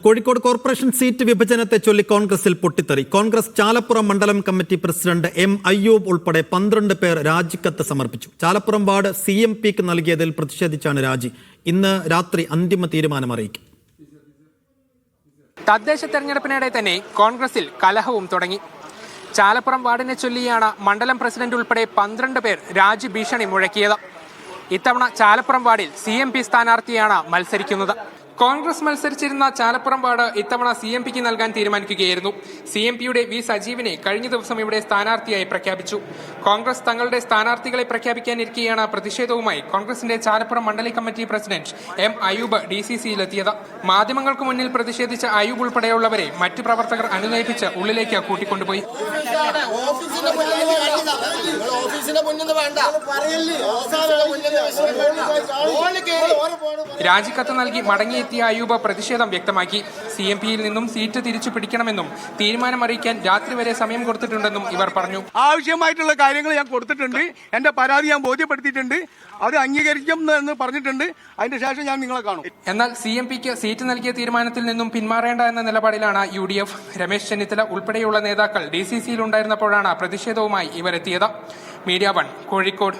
Kozhikode corporation seat വിഭജനത്തെ ചൊല്ലി കോൺഗ്രസിൽ പൊട്ടിത്തെറി. കോൺഗ്രസ് ചാലപ്പുറം മണ്ഡലം കമ്മിറ്റി പ്രസിഡന്റ് എം അയ്യൂബ് ഉൾപ്പെടെ 12 പേർ രാജിക്കത്ത് സമർപ്പിച്ചു. ചാലപ്പുറം വാർഡ് CMPക്ക് നൽകിയതിൽ പ്രതിഷേധിച്ചാണ് രാജി. ഇന്ന് രാത്രി അന്തിമ തീരുമാനം അറിയിക്കും. തദ്ദേശ തെരഞ്ഞെടുപ്പിനിടെ തന്നെ കോൺഗ്രസിൽ കലഹവും തുടങ്ങി. ചാലപ്പുറം വാർഡിനെ ചൊല്ലിയാണ് മണ്ഡലം പ്രസിഡന്റ് ഉൾപ്പെടെ 12 പേർ രാജി ഭീഷണി മുഴക്കിയത്. ഇത്തവണ ചാലപ്പുറം വാർഡിൽ CMP സ്ഥാനാർത്ഥിയാണ് മത്സരിക്കുന്നത്. കോൺഗ്രസ് മത്സരിച്ചിരുന്ന ചാലപ്പുറം വാർഡ് ഇത്തവണ CMPക്ക് നൽകാൻ തീരുമാനിക്കുകയായിരുന്നു. CMPയുടെ വി സജീവിനെ കഴിഞ്ഞ ദിവസം ഇവിടെ സ്ഥാനാർത്ഥിയായി പ്രഖ്യാപിച്ചു. കോൺഗ്രസ് തങ്ങളുടെ സ്ഥാനാർത്ഥികളെ പ്രഖ്യാപിക്കാനിരിക്കെയാണ് പ്രതിഷേധവുമായി കോൺഗ്രസിന്റെ ചാലപ്പുറം മണ്ഡലം കമ്മിറ്റി പ്രസിഡന്റ് എം അയ്യൂബ് DCCയിലെത്തിയത്. മാധ്യമങ്ങൾക്ക് മുന്നിൽ പ്രതിഷേധിച്ച അയ്യൂബ് ഉൾപ്പെടെയുള്ളവരെ മറ്റു പ്രവർത്തകർ അനുനയിപ്പിച്ച് ഉള്ളിലേക്ക് കൂട്ടിക്കൊണ്ടുപോയി. രാജിക്കത്ത് നൽകി മടങ്ങിയെത്തിയ അയ്യൂബ് പ്രതിഷേധം വ്യക്തമാക്കി. CMPയിൽ നിന്നും സീറ്റ് തിരിച്ചു പിടിക്കണമെന്നും തീരുമാനം അറിയിക്കാൻ രാത്രി വരെ സമയം കൊടുത്തിട്ടുണ്ടെന്നും ഇവർ പറഞ്ഞു. ആവശ്യമായിട്ടുള്ള കാര്യങ്ങൾ ഞാൻ കൊടുത്തിട്ടുണ്ട്, എന്റെ പരാതി ഞാൻ ബോധ്യപ്പെടുത്തിയിട്ടുണ്ട്, അത് അംഗീകരിക്കും എന്ന് പറഞ്ഞിട്ടുണ്ട്. അതിന്റെ ശേഷം ഞാൻ നിങ്ങളെ കാണും. എന്നാൽ CMPക്ക് സീറ്റ് നൽകിയ തീരുമാനത്തിൽ നിന്നും പിന്മാറേണ്ട എന്ന നിലപാടിലാണ് UDF. രമേശ് ചെന്നിത്തല ഉൾപ്പെടെയുള്ള നേതാക്കൾ DCCയിൽ ഉണ്ടായിരുന്നപ്പോഴാണ് പ്രതിഷേധവുമായി ഇവരെത്തിയത്. മീഡിയ 1 കോഴിക്കോട്.